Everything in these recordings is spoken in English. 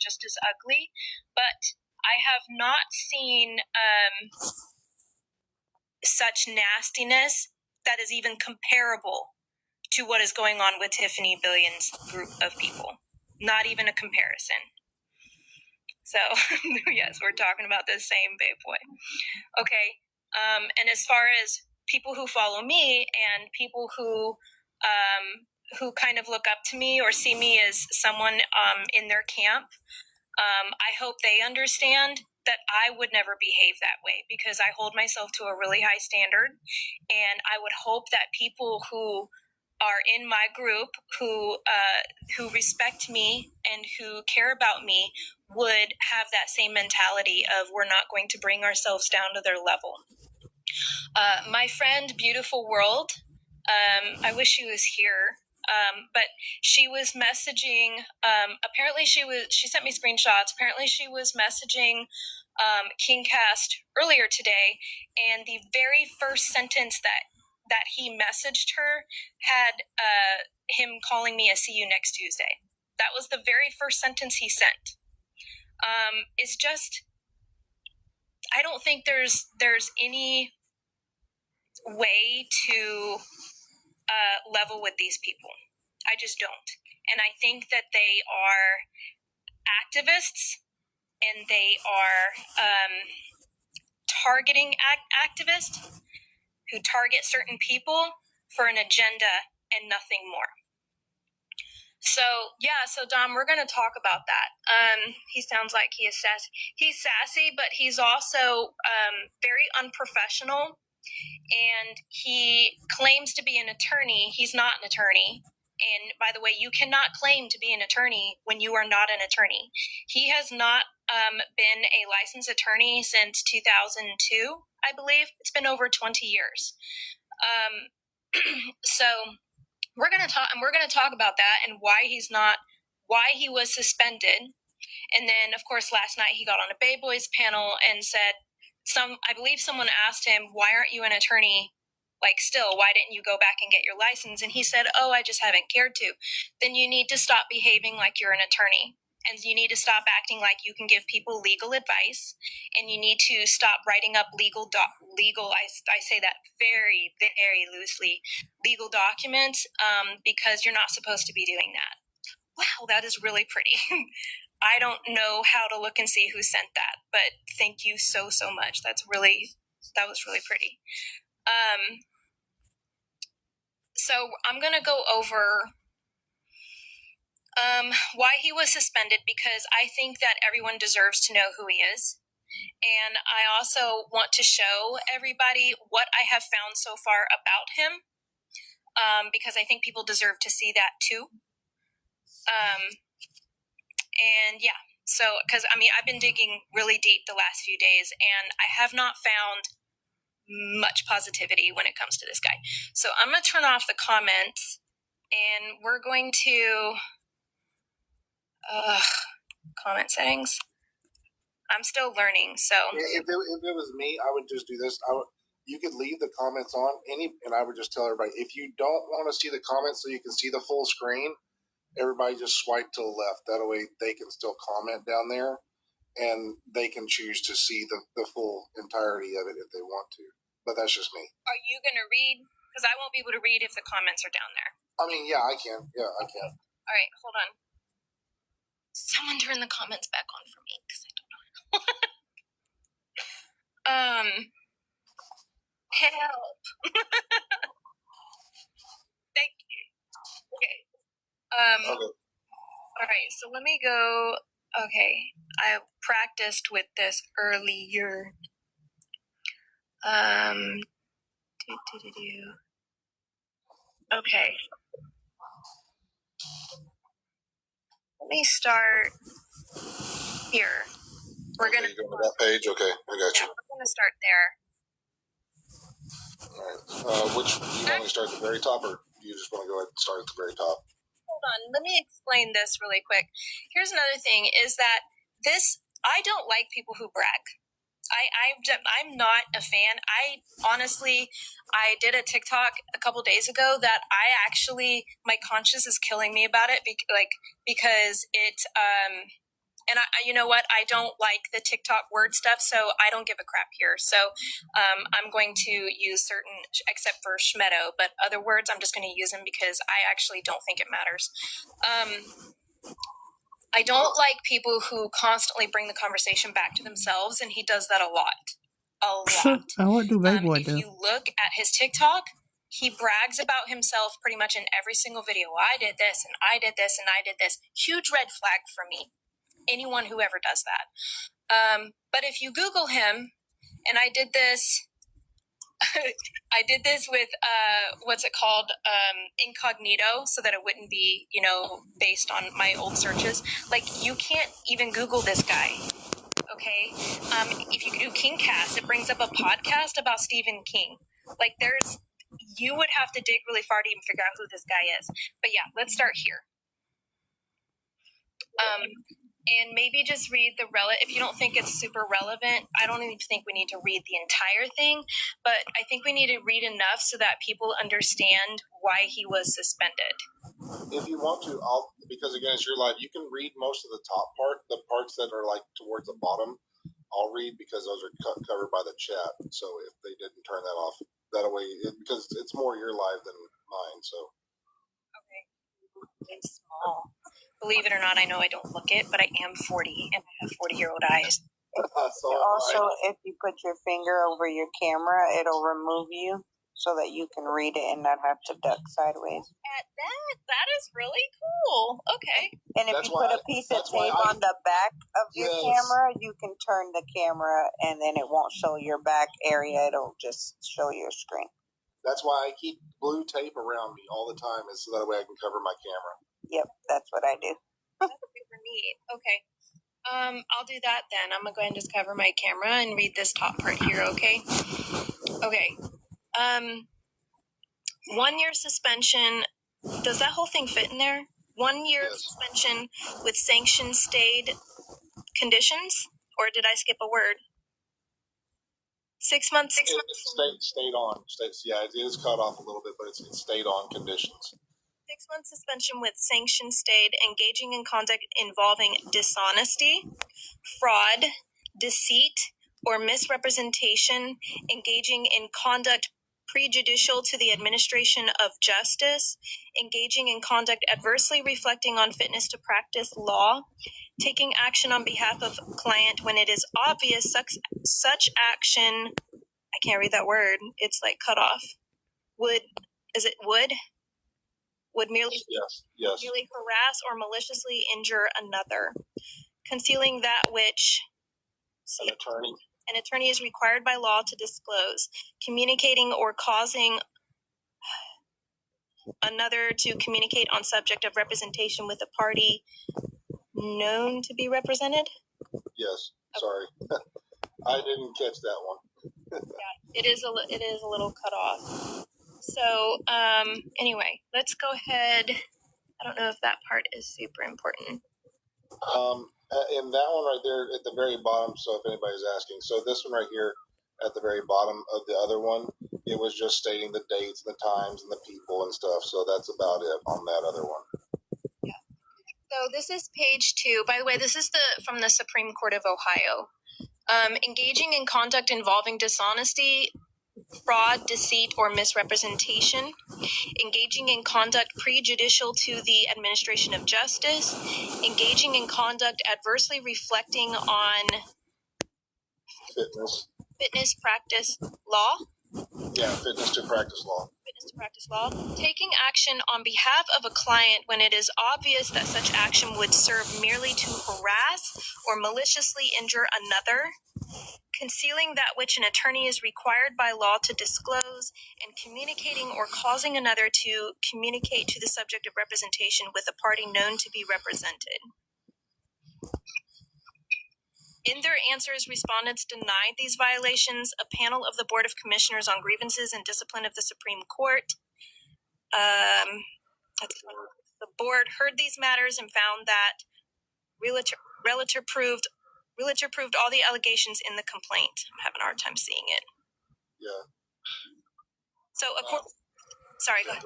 just as ugly, but I have not seen such nastiness that is even comparable to what is going on with Tiffany Billion's group of people. Not even a comparison. So, yes, we're talking about the same babe boy. Okay, and as far as people who follow me and people who kind of look up to me or see me as someone in their camp, I hope they understand that I would never behave that way, because I hold myself to a really high standard, and I would hope that people who are in my group who respect me and who care about me would have that same mentality of, we're not going to bring ourselves down to their level. My friend Beautiful World, I wish she was here, but she was messaging, apparently she sent me screenshots. Apparently she was messaging KingCast earlier today, and the very first sentence that he messaged her had him calling me a "see you next Tuesday." That was the very first sentence he sent. It's just, I don't think there's any way to level with these people. I just don't. And I think that they are activists, and they are targeting activists who target certain people for an agenda and nothing more. So, yeah, Dom, we're going to talk about that. He sounds like he is sassy. He's sassy, but he's also very unprofessional, and he claims to be an attorney. He's not an attorney. And by the way, you cannot claim to be an attorney when you are not an attorney. He has not been a licensed attorney since 2002, I believe. It's been over 20 years. So we're going to talk about that and why he was suspended. And then, of course, last night he got on a Bay Boys panel and said, I believe someone asked him, why aren't you an attorney? Like, still, why didn't you go back and get your license? And he said, oh, I just haven't cared to. Then you need to stop behaving like you're an attorney. And you need to stop acting like you can give people legal advice. And you need to stop writing up I say that very, very loosely, legal documents, because you're not supposed to be doing that. Wow, that is really pretty. I don't know how to look and see who sent that, but thank you so much. That was really pretty. So I'm going to go over why he was suspended, because I think that everyone deserves to know who he is. And I also want to show everybody what I have found so far about him, because I think people deserve to see that too. And yeah, so, because I've been digging really deep the last few days, and I have not found much positivity when it comes to this guy. So I'm going to turn off the comments, and we're going to comment settings. I'm still learning, so if it was me, I would just do this. You could leave the comments on and I would just tell everybody, if you don't want to see the comments so you can see the full screen, everybody just swipe to the left. That way they can still comment down there, and they can choose to see the full entirety of it if they want to. But that's just me. Are you going to read? Because I won't be able to read if the comments are down there. Yeah, I can. Yeah, I can. All right, hold on. Someone turn the comments back on for me, because I don't know. Help. Thank you. Okay. All right, so let me go. Okay, I practiced with this earlier. Okay. Let me start here. We're gonna go to that page. Okay, I got you. We're gonna start there. All right. Which do you want me to start at the very top, or do you just want to go ahead and start at the very top? Hold on, let me explain this really quick. Here's another thing: is that I don't like people who brag. I'm not a fan. I did a TikTok a couple days ago that my conscience is killing me about it, because and you know what? I don't like the TikTok word stuff, so I don't give a crap here. So I'm going to use certain, except for Schmedo, but other words, I'm just going to use them because I actually don't think it matters. I don't like people who constantly bring the conversation back to themselves, and he does that a lot. A lot. And what do they If you look at his TikTok, he brags about himself pretty much in every single video. I did this, and I did this, and I did this. Huge red flag for me. Anyone who ever does that. But if you Google him, and I did this, I did this with what's it called, incognito, so that it wouldn't be, based on my old searches. Like, you can't even Google this guy. Okay, if you do KingCast, it brings up a podcast about Stephen King. Like, you would have to dig really far to even figure out who this guy is. But yeah, let's start here. And maybe just read if you don't think it's super relevant, I don't even think we need to read the entire thing, but I think we need to read enough so that people understand why he was suspended. If you want to, because again, it's your live, you can read most of the top part, the parts that are like towards the bottom. I'll read because those are covered by the chat. So if they didn't turn that off, that way, because it's more your live than mine. So. Okay. It's small. Believe it or not, I know I don't look it, but I am 40 and I have 40-year-old eyes. Also, if you put your finger over your camera, it'll remove you so that you can read it and not have to duck sideways. That is really cool. Okay. And if you put a piece of tape on the back of your camera, you can turn the camera and then it won't show your back area. It'll just show your screen. That's why I keep blue tape around me all the time, is so that way I can cover my camera. Yep, that's what I do. That's super neat. Okay. I'll do that then. I'm gonna go ahead and just cover my camera and read this top part here, okay? Okay. 1 year suspension. Does that whole thing fit in there? 1 year suspension with sanction stayed conditions? Or did I skip a word? 6 months. Stayed on. Yeah, it is cut off a little bit, but it stayed on conditions. 6 month suspension with sanction stayed, engaging in conduct involving dishonesty, fraud, deceit, or misrepresentation, engaging in conduct prejudicial to the administration of justice, engaging in conduct adversely reflecting on fitness to practice law, taking action on behalf of client when it is obvious such action, I can't read that word, it's like cut off, would merely merely harass or maliciously injure another, concealing that which an attorney is required by law to disclose, communicating or causing another to communicate on subject of representation with a party known to be represented. Yes, sorry, I didn't catch that one. Yeah, it is a little cut off. So, anyway, let's go ahead. I don't know if that part is super important. In that one right there at the very bottom, so if anybody's asking, so this one right here at the very bottom of the other one, it was just stating the dates, the times, and the people and stuff. So that's about it on that other one. Yeah. So this is page 2. By the way, this is from the Supreme Court of Ohio. Engaging in conduct involving dishonesty, fraud, deceit, or misrepresentation, engaging in conduct prejudicial to the administration of justice, engaging in conduct adversely reflecting on fitness practice law. Yeah, fitness to practice law. Fitness to practice law. Taking action on behalf of a client when it is obvious that such action would serve merely to harass or maliciously injure another. Concealing that which an attorney is required by law to disclose, and communicating or causing another to communicate to the subject of representation with a party known to be represented. In their answers, respondents denied these violations. A panel of the Board of Commissioners on Grievances and Discipline of the Supreme Court, the board heard these matters and found that Realtor proved all the allegations in the complaint. I'm having a hard time seeing it. Yeah. So, sorry, go ahead.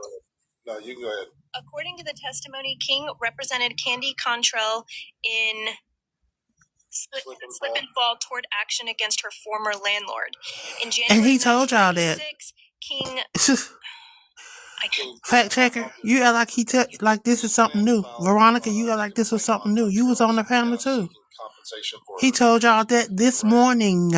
No, you can go ahead. According to the testimony, King represented Candy Contrell in slip and fall toward action against her former landlord. In January And he told y'all that. King. Fact checker, you act like like this is something new. Veronica, you act like this was something new. You was on the panel too. He told y'all that this morning.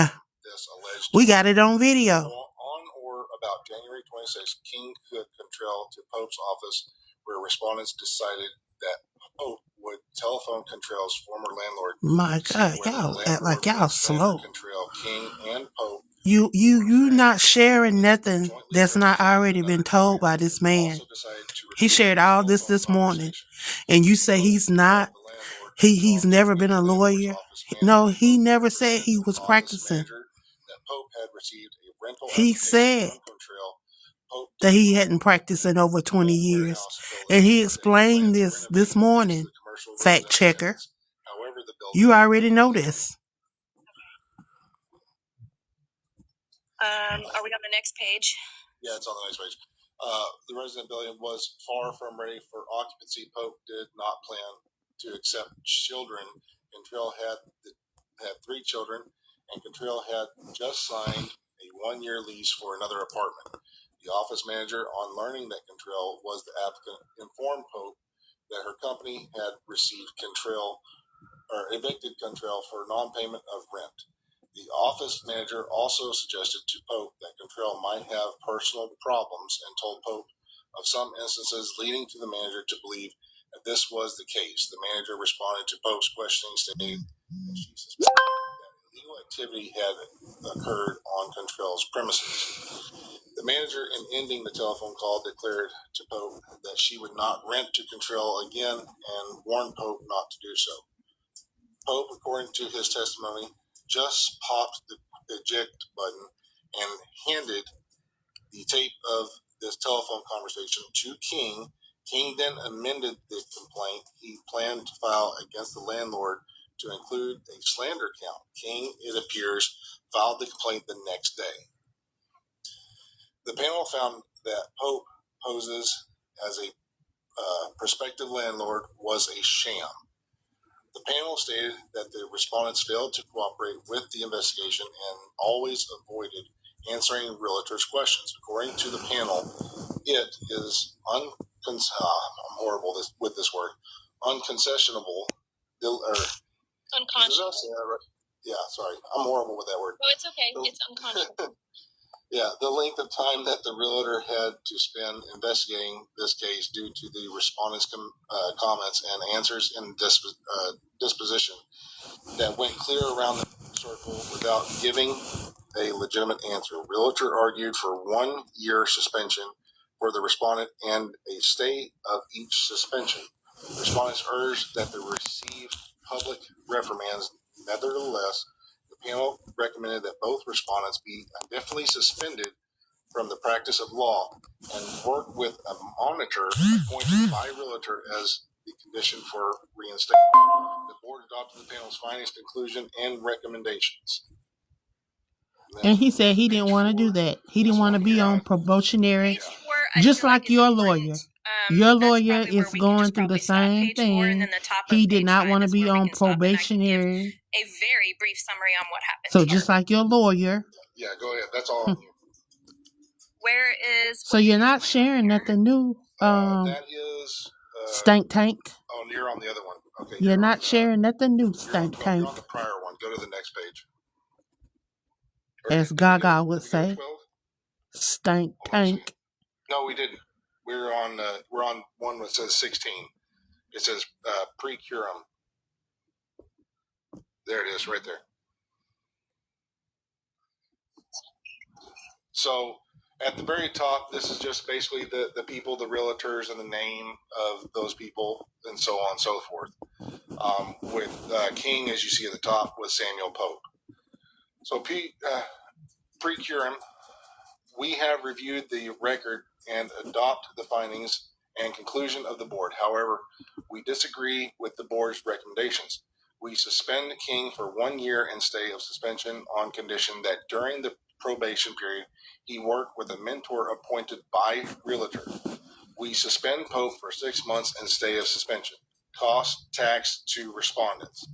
We got it on video. On or about January 26th, King took Cantrell to Pope's office, where respondents decided that Pope would telephone Cantrell's former landlord. My God, y'all act like y'all slow. Cantrell, King, and Pope. You not sharing nothing that's not already been told by this man. He shared all this morning, and you say he's not. He's never been a lawyer. No, he never said he was practicing. He said that he hadn't practiced in over 20 years, and he explained this morning. Fact checker, you already know this. Are we on the next page? Yeah, it's on the next page. The resident building was far from ready for occupancy. Pope did not plan to accept children. Cantrell had 3 children, and Cantrell had just signed a 1-year lease for another apartment. The office manager, on learning that Cantrell was the applicant, informed Pope that her company had evicted Cantrell for non-payment of rent. The office manager also suggested to Pope that Cantrell might have personal problems and told Pope of some instances leading to the manager to believe that this was the case. The manager responded to Pope's questioning, stating that she suspected that illegal activity had occurred on Cantrell's premises. The manager, in ending the telephone call, declared to Pope that she would not rent to Cantrell again and warned Pope not to do so. Pope, according to his testimony, just popped the eject button and handed the tape of this telephone conversation to King. King then amended the complaint he planned to file against the landlord to include a slander count. King, it appears, filed the complaint the next day. The panel found that Pope poses as a prospective landlord was a sham. The panel stated that the respondents failed to cooperate with the investigation and always avoided answering realtors' questions. According to the panel, it is I'm horrible with this word, unconcessionable. Unconscionable. Yeah, sorry, I'm horrible with that word. No, it's okay. It's unconscionable. Yeah, the length of time that the realtor had to spend investigating this case due to the respondents' comments and answers in disposition that went clear around the circle without giving a legitimate answer. Realtor argued for 1-year suspension for the respondent and a stay of each suspension. Respondents urged that they receive public reprimands. Nevertheless, the panel recommended that both respondents be indefinitely suspended from the practice of law and work with a monitor appointed by realtor as the condition for reinstatement. The board adopted the panel's findings, conclusion, and recommendations. And he said he didn't want to do that. He didn't want to be on probationary, just like your lawyer. Your lawyer is going through the same thing. He did not want to be on probationary. A very brief summary on what happened. So just like your lawyer. Yeah, go ahead. That's all on you. Where is... So you're not sharing nothing new, that is... Stank Tank? Oh, you're on the other one. Okay. You're not sharing nothing new, Stank Tank. You're on the prior one. Go to the next page. As Gaga would say. Stank Tank. No, we didn't. We're on one that says 16. It says pre-curum. There it is, right there. So at the very top, this is just basically the people, the realtors, and the name of those people, and so on and so forth. With King, as you see at the top, was Samuel Pope. So pre-curum, we have reviewed the record and adopt the findings and conclusion of the board. However, we disagree with the board's recommendations. We suspend King for 1 year and stay of suspension on condition that during the probation period, he work with a mentor appointed by realtor. We suspend Pope for 6 months and stay of suspension. Cost tax to respondents.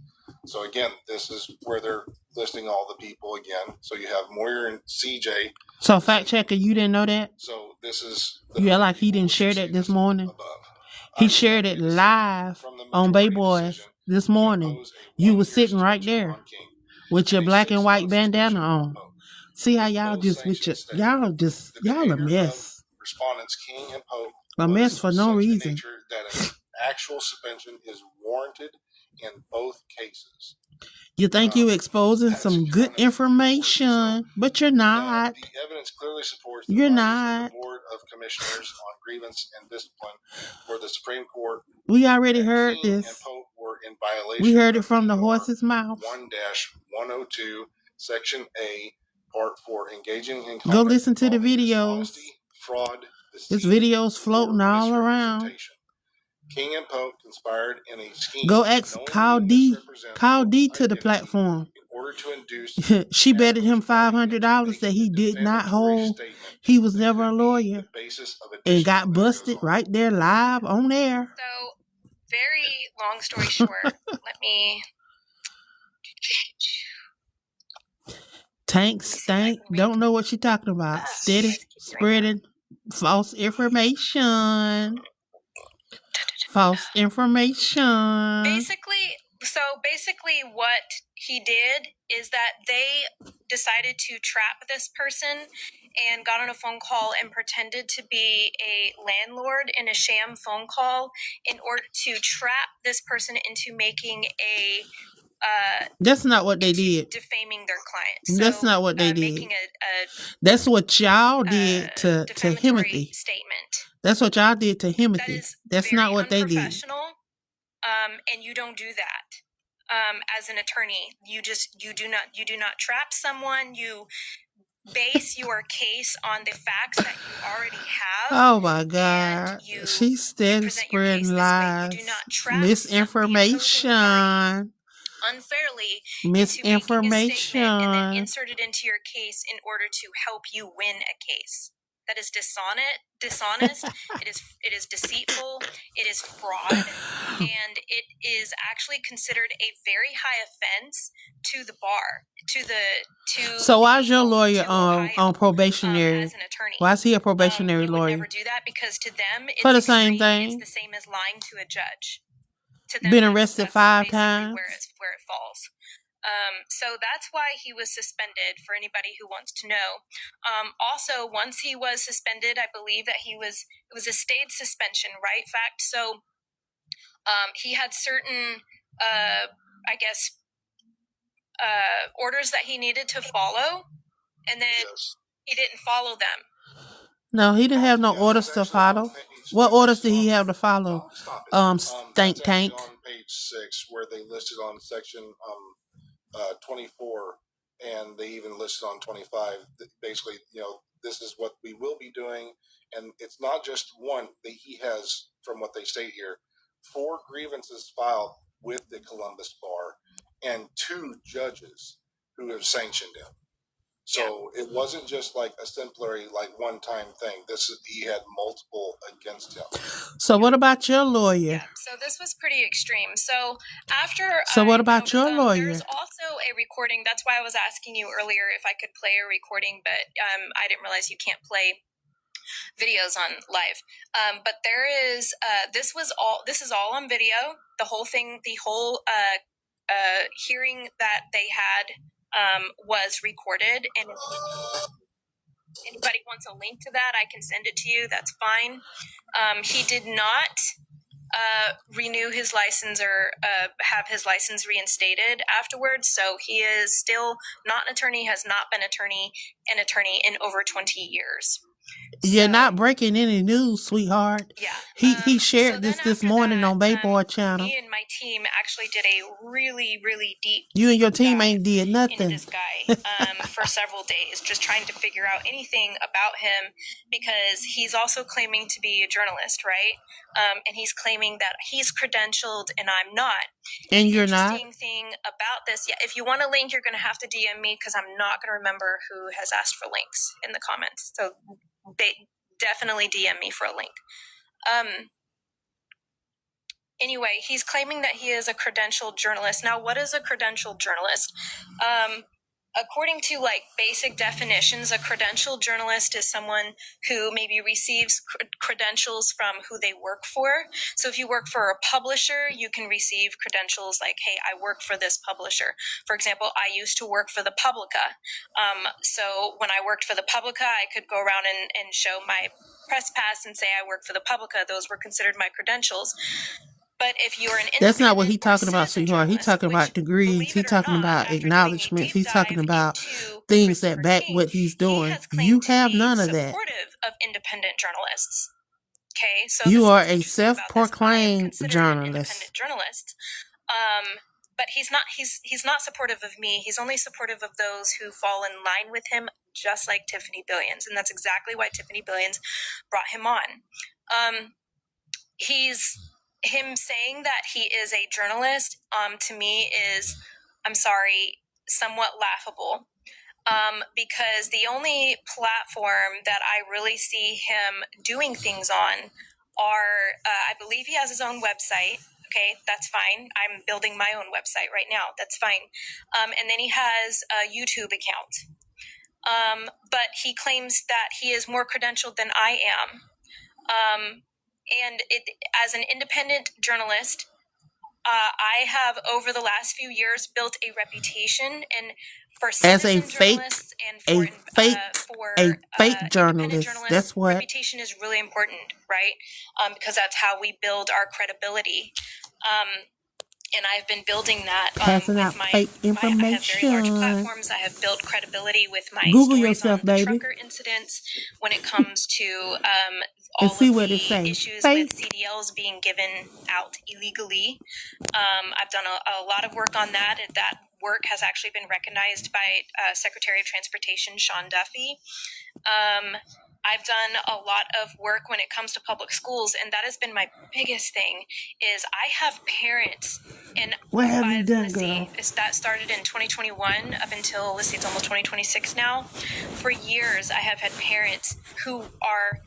So again, this is where they're listing all the people again. So you have Moyer and CJ. So fact checker, you didn't know that? So this is You act like he didn't share that this morning. He shared it live on Bay Boys this morning. You was sitting right there with your black and white bandana on. See how y'all just with your y'all a mess. Respondents King and Pope A mess for no reason. That an actual suspension is warranted in both cases. You think you exposing some good information, but you're not. The evidence clearly supports you're not. The Board of Commissioners on Grievance and Discipline, where the Supreme Court. We already heard King this. And Pope were in violation. We heard it from the horse's mouth. 1-102, Section A, Part 4, engaging in. Go listen to the videos. Fraud. This video's floating all around. King and Pope conspired in a scheme. Go ask Call D to the platform. In order to induce she betted him $500 that he did not hold. He was never a lawyer and got busted right there live on air. So, very long story short, let me. Tank stank. Don't know what she's talking about. Steady spreading false information. False information. Basically what he did is that they decided to trap this person and got on a phone call and pretended to be a landlord in a sham phone call in order to trap this person into making a that's not what they did. Defaming their client. So, that's not what they did. Making that's what y'all did to Timothy. Statement. That's what y'all did to Timothy. That's not what they did. And you don't do that. As an attorney, you do not trap someone. You base your case on the facts that you already have. Oh my God. She's still spreading lies. Misinformation. Unfairly misinformation and then insert it into your case in order to help you win a case. That is dishonest. It is deceitful. It is fraud, and it is actually considered a very high offense to the bar. So why is your lawyer on probationary? As an attorney, why is he a probationary lawyer? Would never do that because to them it's for the same thing. It's the same as lying to a judge. To them, been arrested that's 5 times. Where it falls. So that's why he was suspended, for anybody who wants to know. Also, once he was suspended, I believe that it was a stayed suspension, right? Fact. So he had certain, orders that he needed to follow, and then he didn't follow them. No, he didn't have no orders to follow. What orders did he have to follow? Tank. On page 6, where they listed on section 24, and they even listed on 25. Basically, this is what we will be doing, and it's not just one. He has, from what they state here, 4 grievances filed with the Columbus Bar, and 2 judges who have sanctioned him. So it wasn't just like a simpler, one-time thing. He had multiple against him. So what about your lawyer? Yeah, so this was pretty extreme. So what about your lawyer? There's also a recording. That's why I was asking you earlier if I could play a recording, but I didn't realize you can't play videos on live. But there is this is all on video. The whole thing, the whole hearing that they had was recorded, and if anybody wants a link to that, I can send it to you. That's fine. He did not renew his license or have his license reinstated afterwards, so he is still not an attorney, has not been an attorney in over 20 years. You're not breaking any news, sweetheart. Yeah. He shared this morning on Bayboy channel. Me and my team actually did a really, really deep. You and your team ain't did nothing. Into this guy for several days, just trying to figure out anything about him, because he's also claiming to be a journalist, right? And he's claiming that he's credentialed and I'm not. And you're not. The interesting thing about this, if you want a link, you're going to have to DM me, because I'm not going to remember who has asked for links in the comments. So they definitely DM me for a link. Anyway, he's claiming that he is a credentialed journalist. Now, what is a credentialed journalist? According to like basic definitions, a credentialed journalist is someone who maybe receives credentials from who they work for. So if you work for a publisher, you can receive credentials like, hey, I work for this publisher. For example, I used to work for the Publica. So when I worked for the Publica, I could go around and show my press pass and say I work for the Publica. Those were considered my credentials. But if you're an That's not what he's independent or talking about, citizen sweetheart. He's journalist, talking about which, degrees. believe He's it or talking not, about after doing a acknowledgments. deep He's talking dive about into things that Christopher back King, what he's he doing. has claimed You to have be none of that. supportive of independent journalists. Okay, so You this is are what's a interesting about this. I am self-proclaimed considered an journalist. independent journalist. But he's not supportive of me. He's only supportive of those who fall in line with him, just like Tiffany Billions. And that's exactly why Tiffany Billions brought him on. Him saying that he is a journalist, to me is, I'm sorry, somewhat laughable. Because the only platform that I really see him doing things on are, I believe he has his own website. Okay, that's fine. I'm building my own website right now. That's fine. And then he has a YouTube account. But he claims that he is more credentialed than I am. And as an independent journalist, I have over the last few years built a reputation and for As a citizen fake, journalists and for fake independent journalist. journalists. That's what. Reputation is really important, right? Because that's how we build our credibility. And I've been building that Passing out fake information. I have very large platforms. I have built credibility with my Google stories yourself, on the baby. trucker incidents when it comes to all And see of what the it say. issues Fake. with CDLs being given out illegally. I've done a lot of work on that. That work has actually been recognized by Secretary of Transportation Sean Duffy. I've done a lot of work when it comes to public schools, and that has been my biggest thing. Is I have parents, and what have you done, girl? That started in 2021 up until it's almost 2026 now. For years, I have had parents who are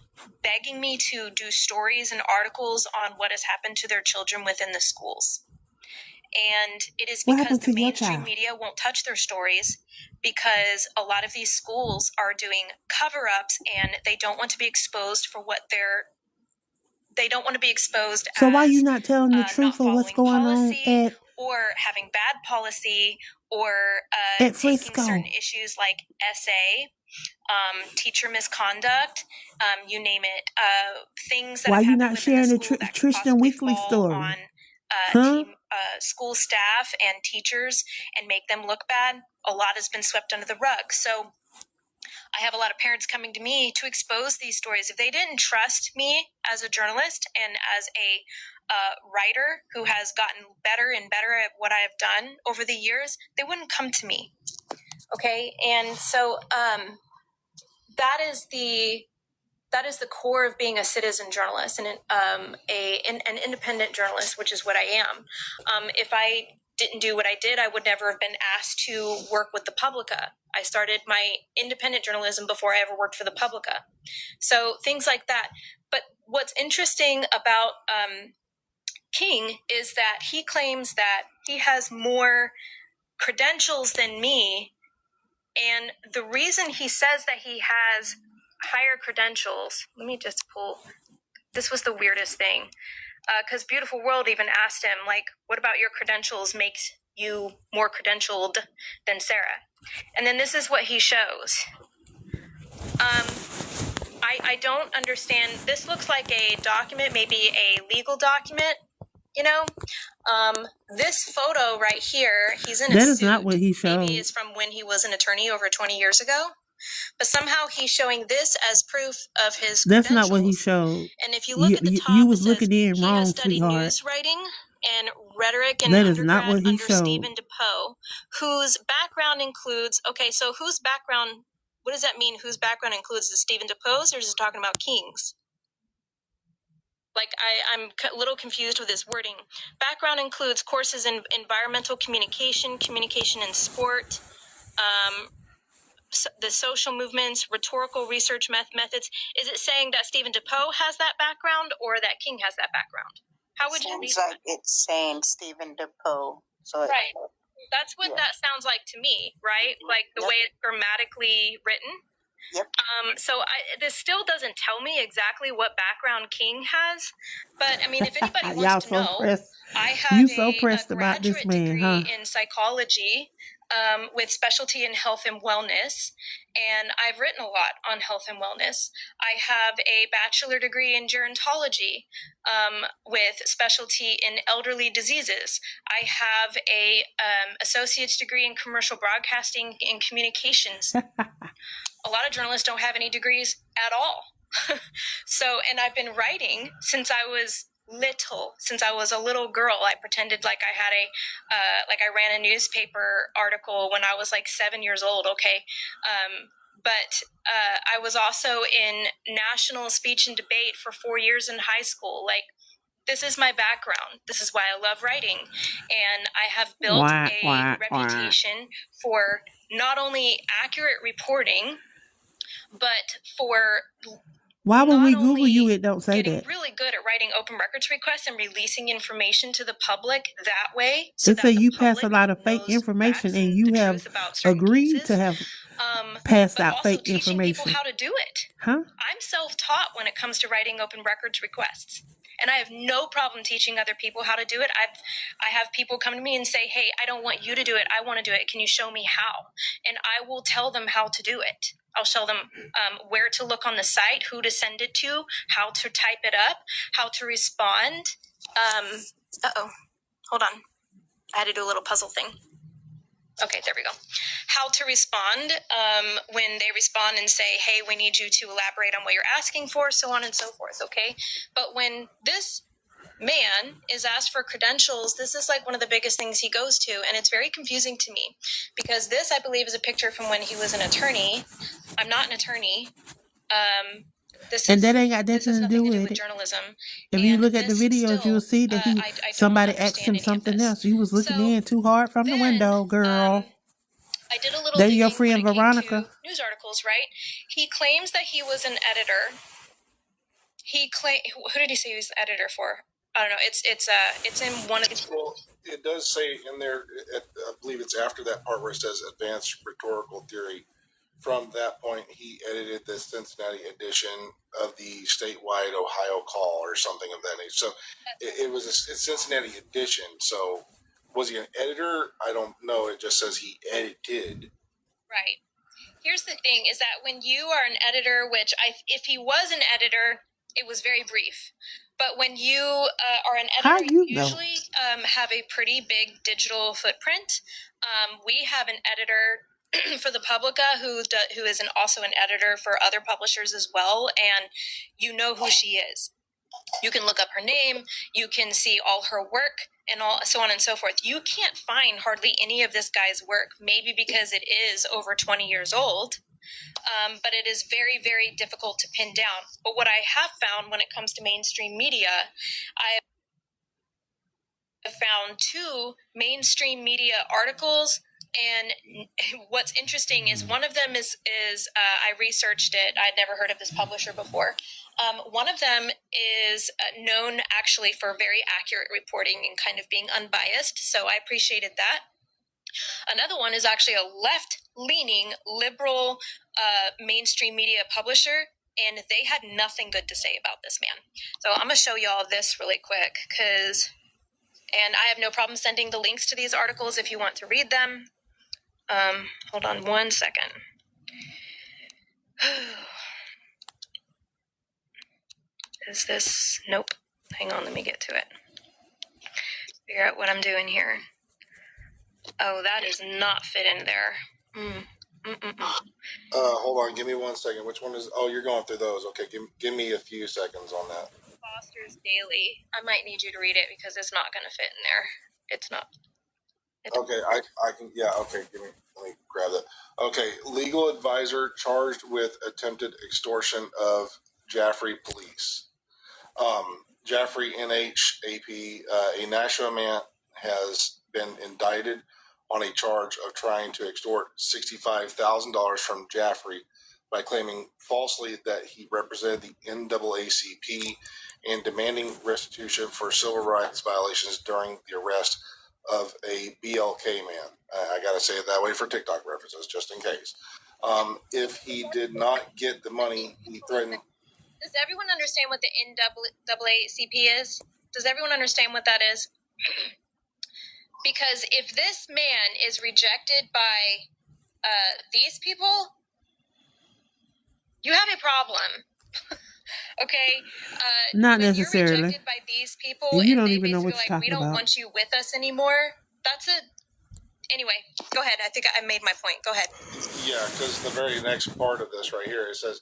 begging me to do stories and articles on what has happened to their children within the schools. And it is because the mainstream media won't touch their stories because a lot of these schools are doing cover-ups and they don't want to be exposed for what they don't want to be exposed so as, why are you not telling the truth of what's going on at or having bad policy or at taking Frisco? certain issues like SA, teacher misconduct, you name it, things that why have you happened not sharing the Tristan Weekly story? on school staff and teachers and make them look bad. A lot has been swept under the rug. So I have a lot of parents coming to me to expose these stories. If they didn't trust me as a journalist and as a writer who has gotten better and better at what I have done over the years, they wouldn't come to me. Okay, and so that is the core of being a citizen journalist and an independent journalist, which is what I am. If I didn't do what I did, I would never have been asked to work with the Publica. I started my independent journalism before I ever worked for the Publica. So things like that. But what's interesting about King is that he claims that he has more credentials than me. And the reason he says that he has higher credentials, let me just pull, this was the weirdest thing, because Beautiful World even asked him, like, what about your credentials makes you more credentialed than Sarah? And then this is what he shows. I don't understand, this looks like a document, maybe a legal document, you know? This photo right here, he's in a suit. That is not what he showed. Maybe it's from when he was an attorney over 20 years ago. But somehow he's showing this as proof of his credentials. That's not what he showed. And if you look at the top, you was it says looking in he wrong, has studied sweetheart. news writing and rhetoric and that is not what he under showed. Stephen DePoe, whose background includes, okay, so whose background, what does that mean, whose background includes the Stephen DePoe's, or is it talking about King's? Like, I'm a little confused with this wording. Background includes courses in environmental communication, communication in sport, the social movements, rhetorical research methods. Is it saying that Stephen DePoe has that background or that King has that background? How would you Seems read like it's saying Stephen DePoe. So Right. That's what that sounds like to me, right? Like the way it's grammatically written. Yep. So this still doesn't tell me exactly what background King has, but I mean, if anybody Y'all wants to so know, pressed. I have You so a pressed about this graduate man, degree huh? in psychology with specialty in health and wellness, and I've written a lot on health and wellness. I have a bachelor degree in gerontology with specialty in elderly diseases. I have a associate's degree in commercial broadcasting and communications. A lot of journalists don't have any degrees at all. So, and I've been writing since I was little. Since I was a little girl, I pretended like I had like I ran a newspaper article when I was like 7 years old. Okay. But I was also in national speech and debate for 4 years in high school. Like, this is my background. This is why I love writing. And I have built a reputation for not only accurate reporting, but for why when we Google you, it don't say getting that? really good at writing open records requests and releasing information to the public that way. It says you pass a lot of fake information, and you have agreed to have passed out fake information. People how to do it. Huh? I'm self-taught when it comes to writing open records requests. And I have no problem teaching other people how to do it. I have people come to me and say, hey, I don't want you to do it. I want to do it. Can you show me how? And I will tell them how to do it. I'll show them where to look on the site, who to send it to, how to type it up, how to respond. Hold on. I had to do a little puzzle thing. Okay, there we go. How to respond when they respond and say, hey, we need you to elaborate on what you're asking for, so on and so forth, okay? But when this man is asked for credentials, this is like one of the biggest things he goes to, and it's very confusing to me because this, I believe, is a picture from when he was an attorney. I'm not an attorney. That ain't got nothing to do with it. Journalism. If you look at the videos, you'll see that somebody asked him something else. You was looking in too hard from the window, girl. I did a little digging your friend Veronica. News articles, right? He claims that he was an editor. Who did he say he was the editor for? I don't know. It's in one of the. Well, it does say in there. I believe it's after that part where it says advanced rhetorical theory. From that point, he edited the Cincinnati edition of the statewide Ohio Call or something of that nature. So it was a Cincinnati edition. So was he an editor? I don't know. It just says he edited. Right. Here's the thing: is that when you are an editor, which if he was an editor, it was very brief. But when you are an editor, you usually have a pretty big digital footprint. We have an editor for the Publica who is also an editor for other publishers as well, and you know who she is. You can look up her name, you can see all her work, and so on and so forth. You can't find hardly any of this guy's work, maybe because it is over 20 years old, but it is very, very difficult to pin down. But what I have found when it comes to mainstream media, I have found 2 mainstream media articles. And what's interesting is one of them is I researched it. I'd never heard of this publisher before. One of them is known actually for very accurate reporting and kind of being unbiased. So I appreciated that. Another one is actually a left-leaning liberal mainstream media publisher, and they had nothing good to say about this man. So I'm going to show y'all this really quick and I have no problem sending the links to these articles if you want to read them. Hold on 1 second. Is this? Nope. Hang on, let me get to it. Figure out what I'm doing here. Oh, that does not fit in there. Hold on, give me 1 second. Which one is? Oh, you're going through those. Okay, give me a few seconds on that. Foster's Daily. I might need you to read it because it's not going to fit in there. It's not. Okay, I can, yeah, okay, let me grab that. Okay, legal advisor charged with attempted extortion of Jaffrey police. Jaffrey NHAP, a Nashua man, has been indicted on a charge of trying to extort $65,000 from Jaffrey by claiming falsely that he represented the NAACP and demanding restitution for civil rights violations during the arrest of a BLK man. I got to say it that way for TikTok references, just in case. If he did not get the money, he threatened. Does everyone understand what the NAACP is? Does everyone understand what that is? Because if this man is rejected by these people, you have a problem. Okay? Not when necessarily. You're rejected by these people, And you and don't they even know what basically you're like, we talking don't about. want you with us anymore. That's a... Anyway, go ahead. I think I made my point. Go ahead. Yeah, because the very next part of this right here, it says,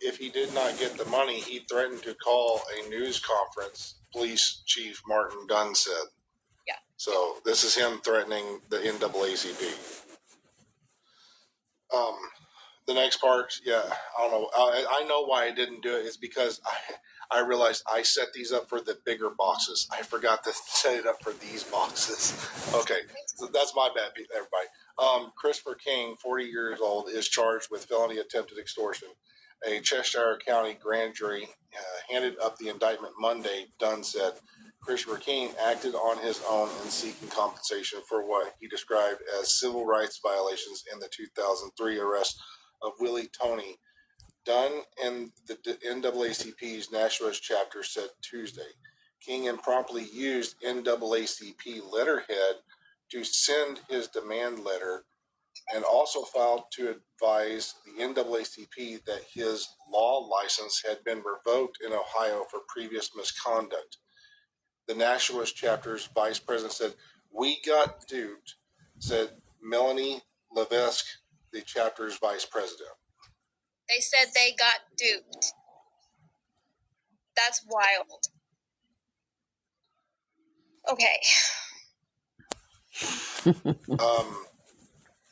if he did not get the money, he threatened to call a news conference, Police Chief Martin Dunn said. Yeah. So this is him threatening the NAACP. The next part, yeah, I don't know. I know why I didn't do it. It's because I realized I set these up for the bigger boxes. I forgot to set it up for these boxes. Okay, so that's my bad, everybody. Christopher King, 40 years old, is charged with felony attempted extortion. A Cheshire County grand jury handed up the indictment Monday. Dunn said Christopher King acted on his own in seeking compensation for what he described as civil rights violations in the 2003 arrest of Willie Toney. Dunn and the NAACP's Nashua chapter said Tuesday. King impromptu used NAACP letterhead to send his demand letter and also filed to advise the NAACP that his law license had been revoked in Ohio for previous misconduct. The Nashua chapter's vice president said, "We got duped," said Melanie Levesque, the chapter's vice president. They said they got duped. That's wild. Okay.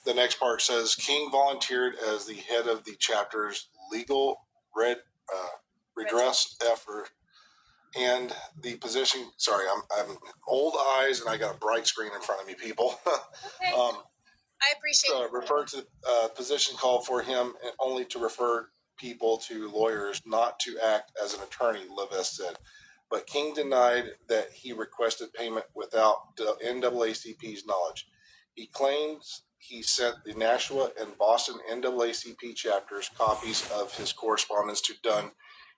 The next part says King volunteered as the head of the chapter's legal redress effort, and the position. Sorry, I'm old eyes and I got a bright screen in front of me, people. Okay. I appreciate Referred to position called for him and only to refer people to lawyers, not to act as an attorney, Levesque said. But King denied that he requested payment without the NAACP's knowledge. He claims he sent the Nashua and Boston NAACP chapters copies of his correspondence to Dunn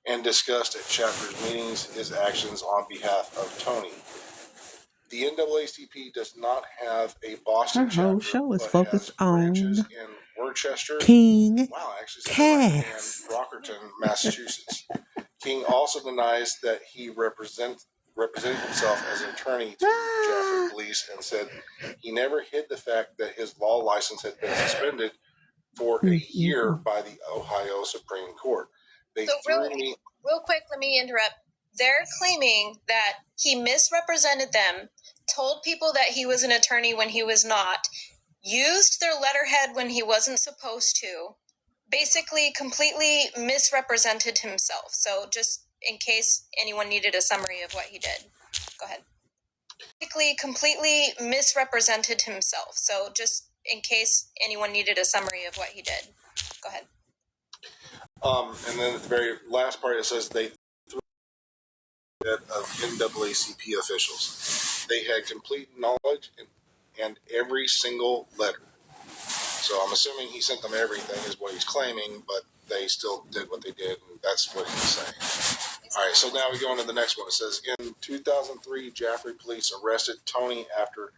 and discussed at chapters meetings his actions on behalf of Toney. The NAACP does not have a Boston Her whole chapter, show is but focused has branches on in Worcester, King and Cass. Rockerton, Massachusetts. King also denies that he represented himself as an attorney to Jaffrey Police and said he never hid the fact that his law license had been suspended for a year by the Ohio Supreme Court. Real quick, let me interrupt. They're claiming that he misrepresented them, told people that he was an attorney when he was not, used their letterhead when he wasn't supposed to, basically completely misrepresented himself. So just in case anyone needed a summary of what he did, go ahead. Basically completely misrepresented himself. So just in case anyone needed a summary of what he did, go ahead. And then at the very last part, it says they of NAACP officials. They had complete knowledge and every single letter. So I'm assuming he sent them everything is what he's claiming, but they still did what they did, and that's what he's saying. All right, so now we go into the next one. It says, in 2003, Jaffrey Police arrested Toney after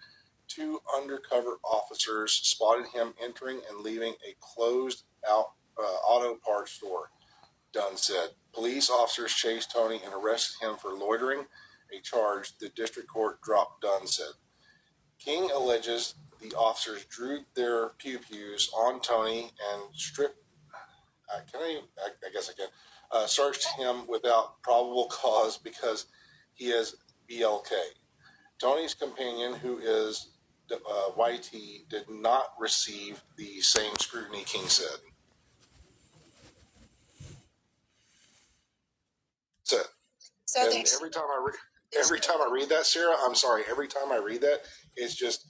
two undercover officers spotted him entering and leaving a closed-out auto parts store, Dunn said. Police officers chased Toney and arrested him for loitering, a charge the district court dropped, Dunn said. King alleges the officers drew their pew-pews on Toney and searched him without probable cause because he is BLK. Toney's companion, who is YT, did not receive the same scrutiny, King said. So and every time I read that, Sarah, I'm sorry. Every time I read that, it's just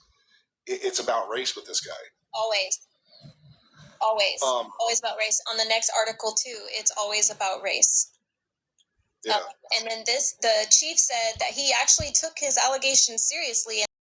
it's about race with this guy. Always about race. On the next article too, it's always about race. Yeah. And then the chief said that he actually took his allegations seriously